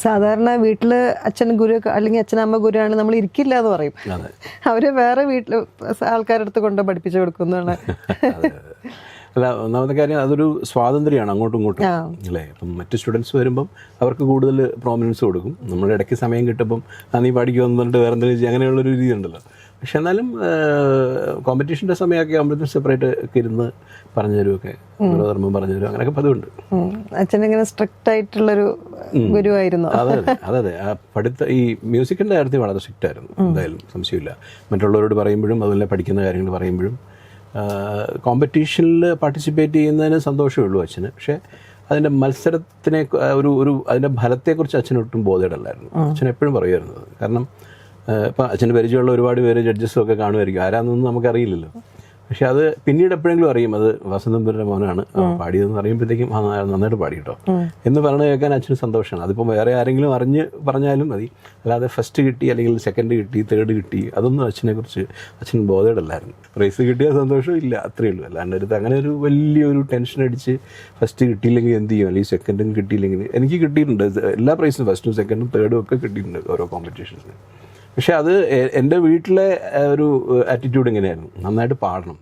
സാധാരണ വീട്ടില് അച്ഛൻ ഗുരു അല്ലെങ്കിൽ അച്ഛനമ്മ ഗുരുവാണ്, നമ്മൾ ഇരിക്കില്ല എന്ന് പറയും. അവര് വേറെ വീട്ടില് ആൾക്കാരുടെ അടുത്ത് കൊണ്ട് പഠിപ്പിച്ചു കൊടുക്കുന്നതാണ്. അല്ല, ഒന്നാമത്തെ കാര്യം അതൊരു സ്വാതന്ത്ര്യമാണ് അങ്ങോട്ടും ഇങ്ങോട്ടും അല്ലേ. അപ്പം മറ്റ് സ്റ്റുഡൻസ് വരുമ്പം അവർക്ക് കൂടുതൽ പ്രോമിനൻസ് കൊടുക്കും. നമ്മുടെ ഇടയ്ക്ക് സമയം കിട്ടുമ്പം നീ പഠിക്കുക വന്നിട്ട് വേറെ എന്തെങ്കിലും അങ്ങനെയുള്ളൊരു രീതി ഉണ്ടല്ലോ. പക്ഷെ എന്നാലും കോമ്പറ്റീഷൻ്റെ സമയമൊക്കെ ആകുമ്പോഴത്തേക്കും സെപ്പറേറ്റ് ഒക്കെ ഇരുന്ന് പറഞ്ഞുതരുമൊക്കെ ധർമ്മം പറഞ്ഞുതരും, അങ്ങനെയൊക്കെ പതിവുണ്ട്. അച്ഛനിങ്ങനെ സ്ട്രിക്റ്റ് ആയിട്ടുള്ളൊരു ഗുരുവായിരുന്നു. അതെ അതെ ആ ഈ മ്യൂസിക്കിൻ്റെ കാര്യത്തിൽ വളരെ സ്ട്രിക്റ്റ് ആയിരുന്നു, എന്തായാലും സംശയമില്ല. മറ്റുള്ളവരോട് പറയുമ്പോഴും അതുപോലെ പഠിക്കുന്ന കാര്യങ്ങൾ പറയുമ്പോഴും കോമ്പറ്റീഷനിൽ പാർട്ടിസിപ്പേറ്റ് ചെയ്യുന്നതിന് സന്തോഷമേ ഉള്ളൂ അച്ഛന്. പക്ഷേ അതിൻ്റെ മത്സരത്തിനെ അതിൻ്റെ ഫലത്തെക്കുറിച്ച് അച്ഛനൊട്ടും ബോധേഡല്ലായിരുന്നു. അച്ഛൻ എപ്പോഴും പറയുമായിരുന്നത്. കാരണം ഇപ്പം അച്ഛന് പരിചയമുള്ള ഒരുപാട് പേര് ജഡ്ജസും ഒക്കെ കാണുമായിരിക്കും, ആരാന്നൊന്നും നമുക്കറിയില്ലല്ലോ. പക്ഷെ അത് പിന്നീട് എപ്പോഴെങ്കിലും അറിയും അത് വസന്തപുരൻ്റെ മോനാണ് പാടിയതെന്ന് അറിയുമ്പോഴത്തേക്കും നന്നായിട്ട് പാടി കേട്ടോ എന്ന് പറഞ്ഞ് കേൾക്കാൻ അച്ഛന് സന്തോഷമാണ്. അതിപ്പം വേറെ ആരെങ്കിലും അറിഞ്ഞ് പറഞ്ഞാലും മതി, അല്ലാതെ ഫസ്റ്റ് കിട്ടി അല്ലെങ്കിൽ സെക്കൻഡ് കിട്ടി തേർഡ് കിട്ടി അതൊന്നും അച്ഛനെക്കുറിച്ച് അച്ഛൻ ബോധേഡല്ലായിരുന്നു. പ്രൈസ് കിട്ടിയ സന്തോഷം ഇല്ല, അത്രയേ ഉള്ളൂ. അല്ലാണ്ട് അങ്ങനെ ഒരു വലിയൊരു ടെൻഷൻ അടിച്ച് ഫസ്റ്റ് കിട്ടിയില്ലെങ്കിൽ എന്ത് ചെയ്യും, അല്ലെങ്കിൽ സെക്കൻഡും കിട്ടിയില്ലെങ്കിൽ. എനിക്ക് കിട്ടിയിട്ടുണ്ട് എല്ലാ പ്രൈസും, ഫസ്റ്റും സെക്കൻഡും തേർഡും ഒക്കെ കിട്ടിയിട്ടുണ്ട് ഓരോ കോമ്പറ്റീഷൻസിന്. പക്ഷെ അത് എൻ്റെ വീട്ടിലെ ഒരു ആറ്റിറ്റ്യൂഡ് എങ്ങനെയായിരുന്നു, നന്നായിട്ട് പാടണം,